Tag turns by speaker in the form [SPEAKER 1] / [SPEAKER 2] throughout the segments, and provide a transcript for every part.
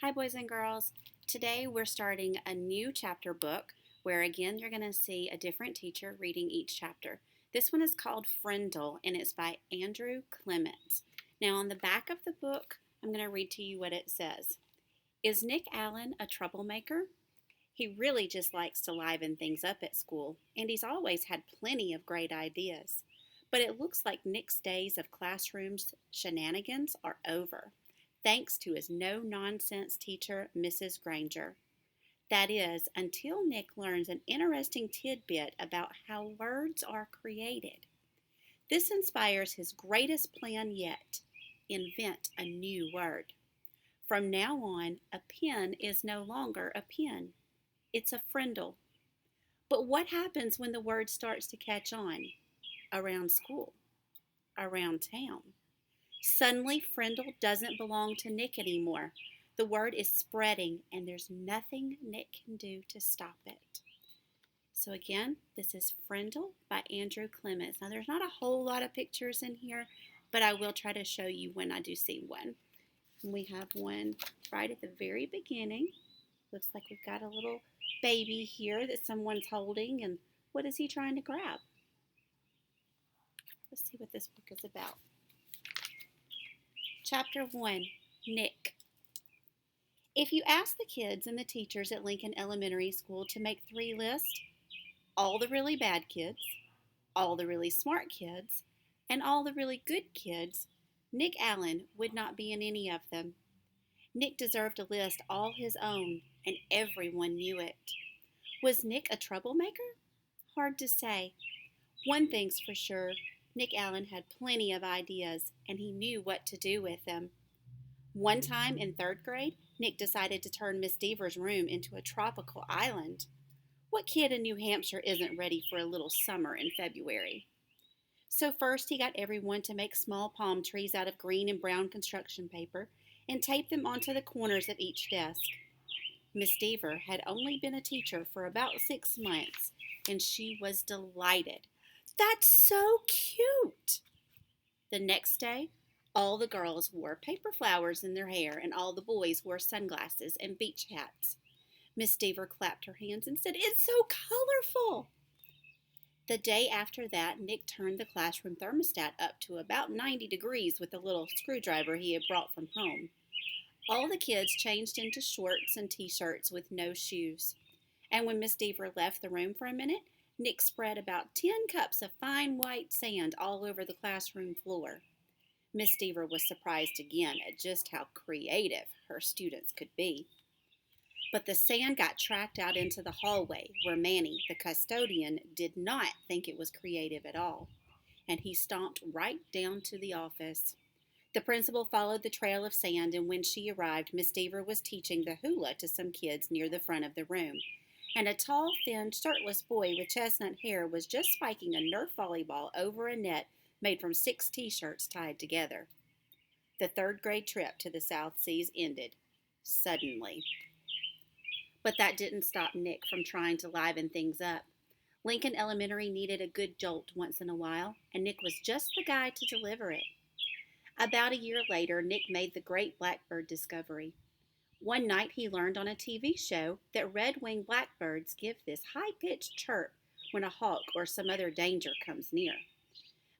[SPEAKER 1] Hi, boys and girls. Today we're starting a new chapter book where again you're going to see a different teacher reading each chapter. This one is called Frindle and it's by Andrew Clements. Now on the back of the book, I'm going to read to you what it says. Is Nick Allen a troublemaker? He really just likes to liven things up at school, and he's always had plenty of great ideas. But it looks like Nick's days of classrooms shenanigans are over, thanks to his no-nonsense teacher, Mrs. Granger. That is, until Nick learns an interesting tidbit about how words are created. This inspires his greatest plan yet: invent a new word. From now on, a pen is no longer a pen. It's a frindle. But what happens when the word starts to catch on? Around school, around town. Suddenly, frindle doesn't belong to Nick anymore. The word is spreading, and there's nothing Nick can do to stop it. So again, this is Frindle by Andrew Clements. Now, there's not a whole lot of pictures in here, but I will try to show you when I do see one. And we have one right at the very beginning. Looks like we've got a little baby here that someone's holding, and what is he trying to grab? Let's see what this book is about. Chapter 1, Nick. If you ask the kids and the teachers at Lincoln Elementary School to make 3 lists, all the really bad kids, all the really smart kids, and all the really good kids, Nick Allen would not be in any of them. Nick deserved a list all his own, and everyone knew it. Was Nick a troublemaker? Hard to say. One thing's for sure, Nick Allen had plenty of ideas, and he knew what to do with them. One time in 3rd grade, Nick decided to turn Miss Deaver's room into a tropical island. What kid in New Hampshire isn't ready for a little summer in February? So first he got everyone to make small palm trees out of green and brown construction paper and tape them onto the corners of each desk. Miss Deaver had only been a teacher for about 6 months, and she was delighted. That's so cute! The next day, all the girls wore paper flowers in their hair, and all the boys wore sunglasses and beach hats. Miss Deaver clapped her hands and said, "It's so colorful!" The day after that, Nick turned the classroom thermostat up to about 90 degrees with a little screwdriver he had brought from home. All the kids changed into shorts and t-shirts with no shoes. And when Miss Deaver left the room for a minute, Nick spread about 10 cups of fine white sand all over the classroom floor. Miss Deaver was surprised again at just how creative her students could be. But the sand got tracked out into the hallway where Manny, the custodian, did not think it was creative at all, and he stomped right down to the office. The principal followed the trail of sand, and when she arrived, Miss Deaver was teaching the hula to some kids near the front of the room, and a tall, thin, shirtless boy with chestnut hair was just spiking a Nerf volleyball over a net made from 6 t-shirts tied together. The 3rd grade trip to the South Seas ended, suddenly. But that didn't stop Nick from trying to liven things up. Lincoln Elementary needed a good jolt once in a while, and Nick was just the guy to deliver it. About a year later, Nick made the great blackbird discovery. One night he learned on a TV show that red-winged blackbirds give this high-pitched chirp when a hawk or some other danger comes near.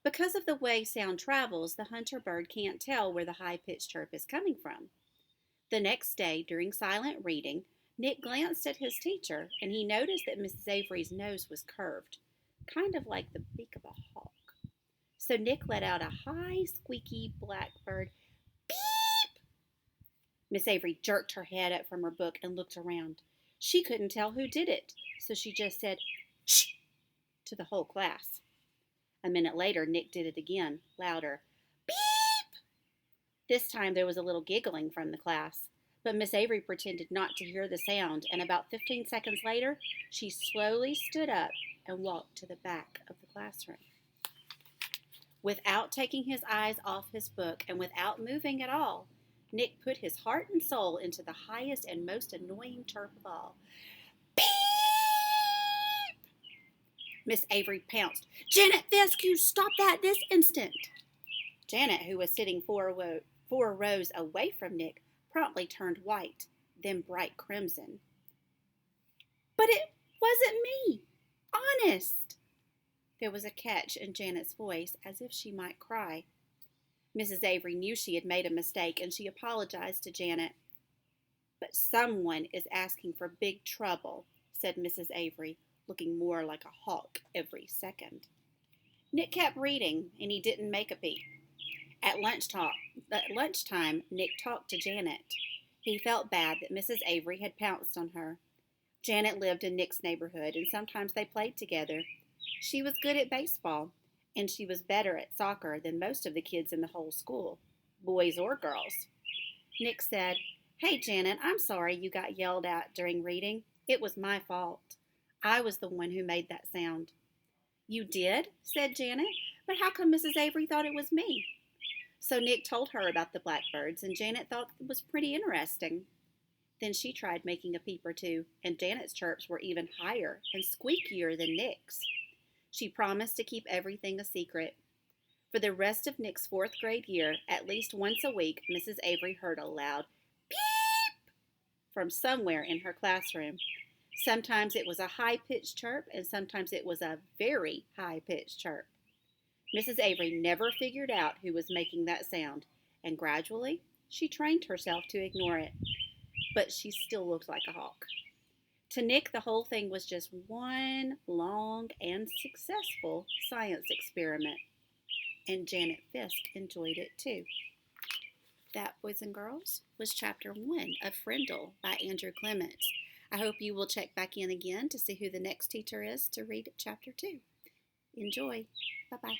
[SPEAKER 1] Because of the way sound travels, the hunter bird can't tell where the high-pitched chirp is coming from. The next day, during silent reading, Nick glanced at his teacher, and he noticed that Mrs. Avery's nose was curved, kind of like the beak of a hawk. So Nick let out a high, squeaky blackbird beep. Miss Avery jerked her head up from her book and looked around. She couldn't tell who did it, so she just said, "Shh," to the whole class. A minute later, Nick did it again, louder, beep. This time there was a little giggling from the class. But Miss Avery pretended not to hear the sound, and about 15 seconds later, she slowly stood up and walked to the back of the classroom. Without taking his eyes off his book and without moving at all, Nick put his heart and soul into the highest and most annoying chirp of all. Beep! Miss Avery pounced. "Janet Fescue, stop that this instant!" Janet, who was sitting four rows away from Nick, promptly turned white. then bright crimson. "But it wasn't me! Honest!" There was a catch in Janet's voice, as if she might cry. Mrs. Avery knew she had made a mistake, and she apologized to Janet. "But someone is asking for big trouble," said Mrs. Avery, looking more like a hawk every second. Nick kept reading, and he didn't make a peep. At lunchtime, Nick talked to Janet. He felt bad that Mrs. Avery had pounced on her. Janet lived in Nick's neighborhood, and sometimes they played together. She was good at baseball, and she was better at soccer than most of the kids in the whole school, boys or girls. Nick said, "Hey, Janet, I'm sorry you got yelled at during reading. It was my fault. I was the one who made that sound." "You did?" said Janet. "But how come Mrs. Avery thought it was me?" So Nick told her about the blackbirds, and Janet thought it was pretty interesting. Then she tried making a peep or two, and Janet's chirps were even higher and squeakier than Nick's. She promised to keep everything a secret. For the rest of Nick's fourth grade year, at least once a week, Mrs. Avery heard a loud peep from somewhere in her classroom. Sometimes it was a high-pitched chirp, and sometimes it was a very high-pitched chirp. Mrs. Avery never figured out who was making that sound, and gradually she trained herself to ignore it. But she still looked like a hawk. To Nick, the whole thing was just one long and successful science experiment. And Janet Fisk enjoyed it too. That, boys and girls, was Chapter 1 of Frindle by Andrew Clements. I hope you will check back in again to see who the next teacher is to read Chapter 2. Enjoy. Bye-bye.